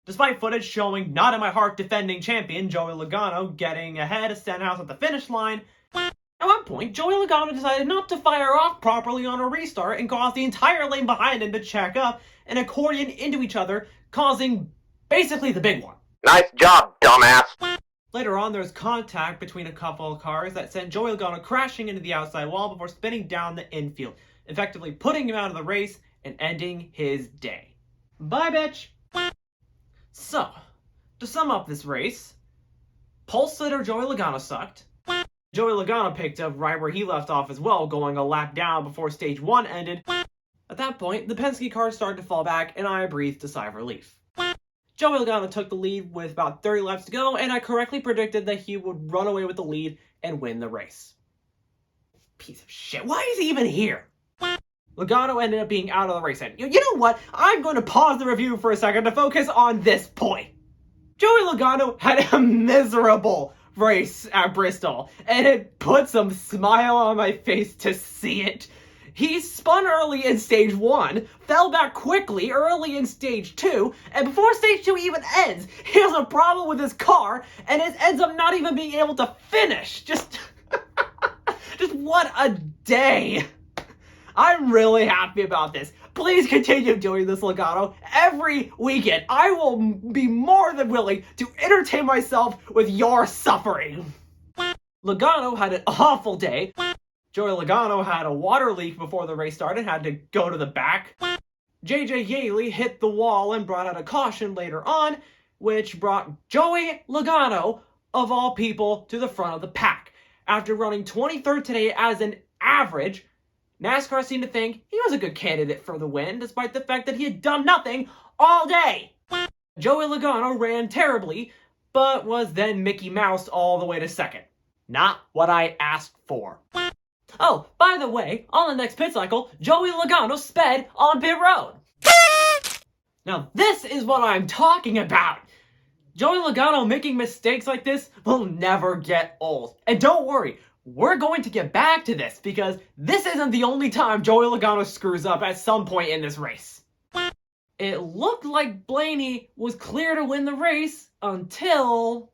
despite footage showing not in my heart defending champion Joey Logano getting ahead of Stenhouse at the finish line. At one point, Joey Logano decided not to fire off properly on a restart and caused the entire lane behind him to check up and accordion into each other, causing basically the big one. Nice job, dumbass! Later on, there was contact between a couple of cars that sent Joey Logano crashing into the outside wall before spinning down the infield, effectively putting him out of the race and ending his day. Bye, bitch! So, to sum up this race, pole sitter Joey Logano sucked. Joey Logano picked up right where he left off as well, going a lap down before stage 1 ended. At that point, the Penske car started to fall back, and I breathed a sigh of relief. Joey Logano took the lead with about 30 laps to go, and I correctly predicted that he would run away with the lead and win the race. Piece of shit. Why is he even here? Logano ended up being out of the race. And you know what? I'm going to pause the review for a second to focus on this point. Joey Logano had a miserable race at Bristol, and it put some smile on my face to see it. He spun early in stage 1, fell back quickly early in stage 2, and before stage 2 even ends, he has a problem with his car, and it ends up not even being able to finish. Just what a day. I'm really happy about this. Please continue doing this, Logano. Every weekend, I will be more than willing to entertain myself with your suffering. Logano had an awful day. Joey Logano had a water leak before the race started, had to go to the back. JJ Yaley hit the wall and brought out a caution later on, which brought Joey Logano, of all people, to the front of the pack. After running 23rd today as an average, NASCAR seemed to think he was a good candidate for the win, despite the fact that he had done nothing all day. Joey Logano ran terribly, but was then Mickey Moused all the way to second. Not what I asked for. Oh, by the way, on the next pit cycle, Joey Logano sped on pit road. Now this is what I'm talking about. Joey Logano making mistakes like this will never get old. And don't worry, we're going to get back to this because this isn't the only time Joey Logano screws up at some point in this race. It looked like Blaney was clear to win the race until...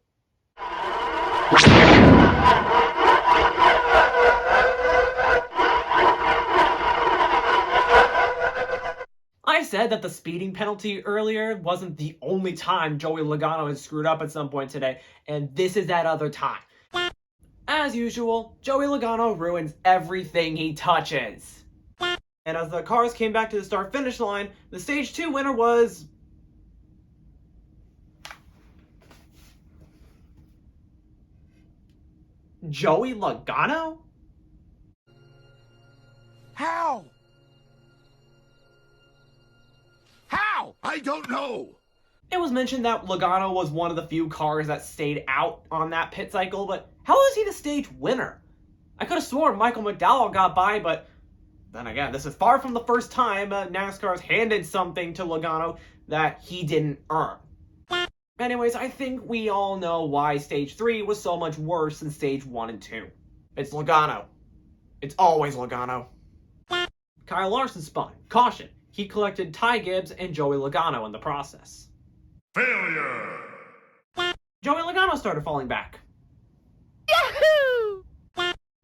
I said that the speeding penalty earlier wasn't the only time Joey Logano has screwed up at some point today, and this is that other time. As usual, Joey Logano ruins everything he touches. And as the cars came back to the start-finish line, the Stage 2 winner was... Joey Logano? How? How? I don't know. It was mentioned that Logano was one of the few cars that stayed out on that pit cycle, but how was he the stage winner? I could have sworn Michael McDowell got by, but then again, this is far from the first time NASCAR's handed something to Logano that he didn't earn. Anyways, I think we all know why Stage 3 was so much worse than Stage 1 and 2. It's Logano. It's always Logano. Kyle Larson spun. Caution. He collected Ty Gibbs and Joey Logano in the process. Failure! Joey Logano started falling back. Yahoo!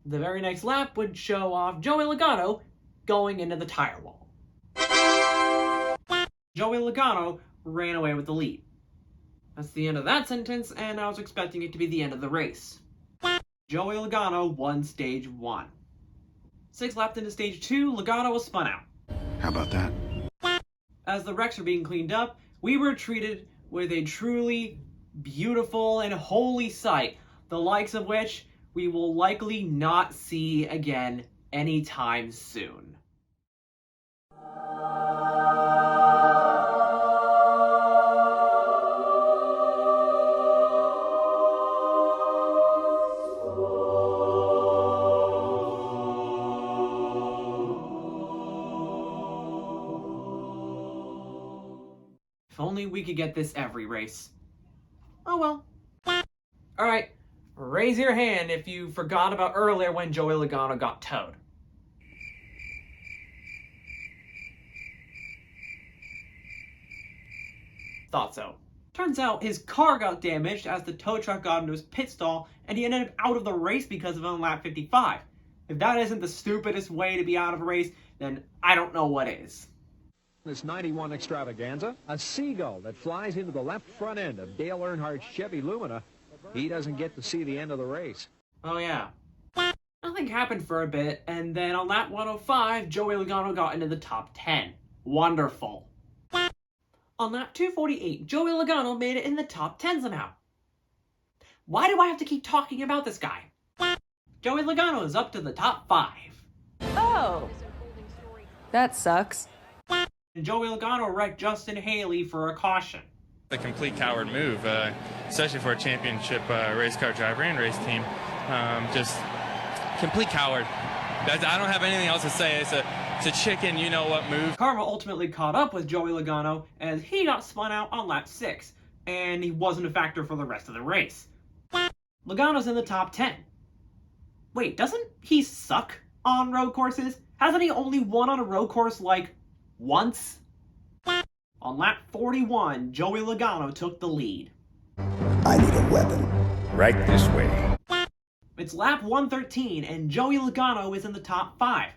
The very next lap would show off Joey Logano going into the tire wall. Joey Logano ran away with the lead. That's the end of that sentence, and I was expecting it to be the end of the race. Joey Logano won Stage 1. 6 laps into Stage 2, Logano was spun out. How about that? As the wrecks were being cleaned up, we were treated with a truly beautiful and holy sight, the likes of which we will likely not see again anytime soon. If only we could get this every race. Oh well. Alright, raise your hand if you forgot about earlier when Joey Logano got towed. Thought so. Turns out his car got damaged as the tow truck got into his pit stall, and he ended up out of the race because of it on lap 55. If that isn't the stupidest way to be out of a race, then I don't know what is. This 91 extravaganza, a seagull that flies into the left front end of Dale Earnhardt's Chevy Lumina. He doesn't get to see the end of the race. Oh yeah. Nothing happened for a bit, and then on lap 105, Joey Logano got into the top 10. Wonderful. On lap 248, Joey Logano made it in the top 10 somehow. Why do I have to keep talking about this guy? Joey Logano is up to the top 5. Oh. That sucks. And Joey Logano wrecked Justin Haley for a caution. A complete coward move, especially for a championship race car driver and race team. Just complete coward. I don't have anything else to say. It's a chicken, you know what move. Karma ultimately caught up with Joey Logano as he got spun out on lap 6, and he wasn't a factor for the rest of the race. Logano's in the top 10. Wait, doesn't he suck on road courses? Hasn't he only won on a road course like once? On lap 41, Joey Logano took the lead. I need a weapon. Right this way. It's lap 113 and Joey Logano is in the top 5.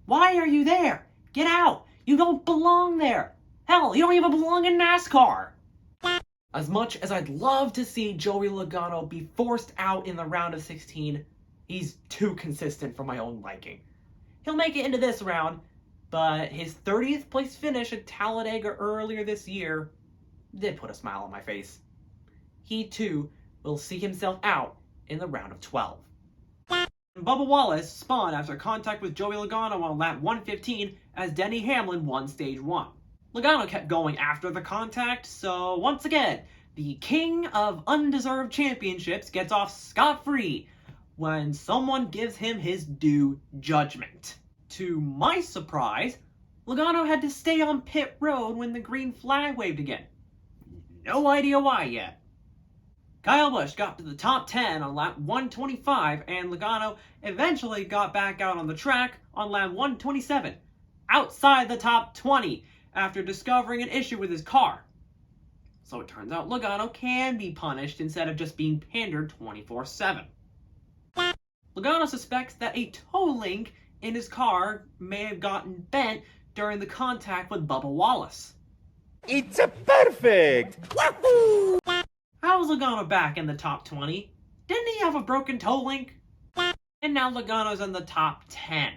Why are you there? Get out! You don't belong there! Hell, you don't even belong in NASCAR! As much as I'd love to see Joey Logano be forced out in the round of 16, he's too consistent for my own liking. He'll make it into this round, but his 30th place finish at Talladega earlier this year did put a smile on my face. He too will see himself out in the round of 12. Bubba Wallace spun after contact with Joey Logano on lap 115 as Denny Hamlin won stage 1. Logano kept going after the contact, so once again, the king of undeserved championships gets off scot-free when someone gives him his due judgment. To my surprise, Logano had to stay on pit road when the green flag waved again. No idea why yet. Kyle Busch got to the top 10 on lap 125, and Logano eventually got back out on the track on lap 127, outside the top 20 after discovering an issue with his car. So it turns out Logano can be punished instead of just being pandered 24/7. Logano suspects that a toe link in his car may have gotten bent during the contact with Bubba Wallace. It's a perfect! Wahoo! How is Logano back in the top 20? Didn't he have a broken toe link? And now Logano's in the top 10.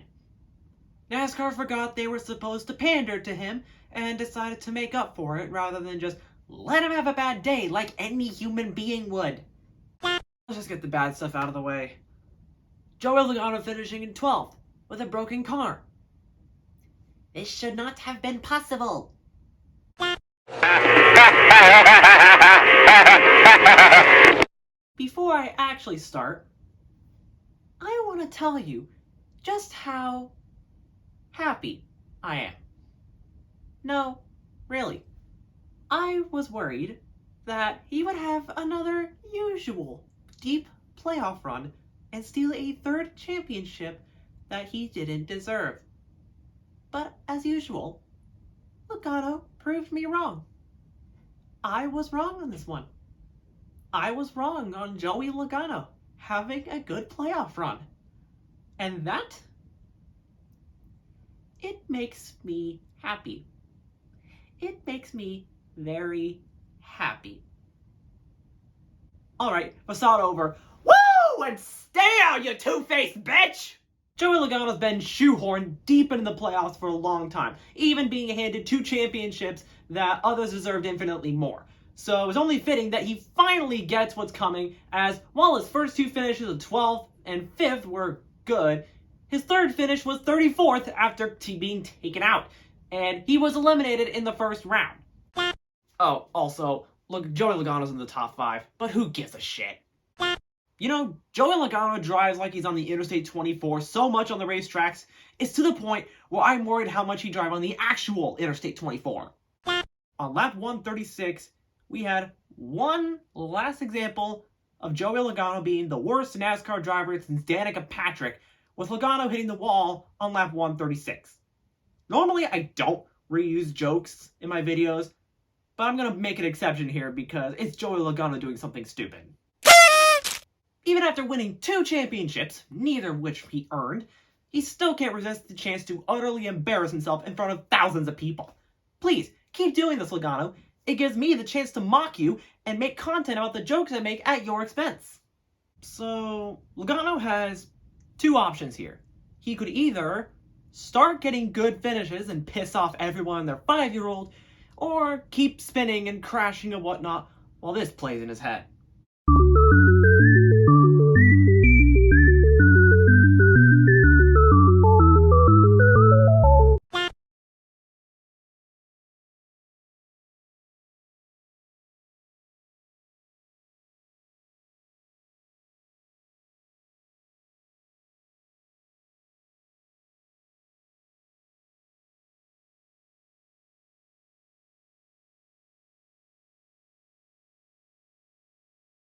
NASCAR forgot they were supposed to pander to him and decided to make up for it rather than just let him have a bad day like any human being would. Let's just get the bad stuff out of the way. Joey Logano finishing in 12th with a broken car. This should not have been possible. Before I actually start, I want to tell you just how happy I am. No, really. I was worried that he would have another usual deep playoff run and steal a third championship that he didn't deserve. But as usual, Logano proved me wrong. I was wrong on this one. I was wrong on Joey Logano having a good playoff run. And that, it makes me happy. It makes me very happy. Alright, facade over. Woo! And stay out, you two-faced bitch! Joey Logano's been shoehorned deep into the playoffs for a long time, even being handed 2 championships that others deserved infinitely more. So it was only fitting that he finally gets what's coming, as while his first 2 finishes of 12th and 5th were good, his third finish was 34th after being taken out, and he was eliminated in the first round. Oh, also, look, Joey Logano's in the top 5, but who gives a shit? You know, Joey Logano drives like he's on the Interstate 24 so much on the racetracks, it's to the point where I'm worried how much he drives on the actual Interstate 24. On lap 136, we had one last example of Joey Logano being the worst NASCAR driver since Danica Patrick, with Logano hitting the wall on lap 136. Normally, I don't reuse jokes in my videos, But I'm gonna make an exception here because it's Joey Logano doing something stupid. Even after winning 2 championships, neither of which he earned, he still can't resist the chance to utterly embarrass himself in front of thousands of people. Please, keep doing this, Logano. It gives me the chance to mock you and make content about the jokes I make at your expense. So, Logano has 2 options here. He could either start getting good finishes and piss off everyone and their 5-year-old, or keep spinning and crashing and whatnot while this plays in his head.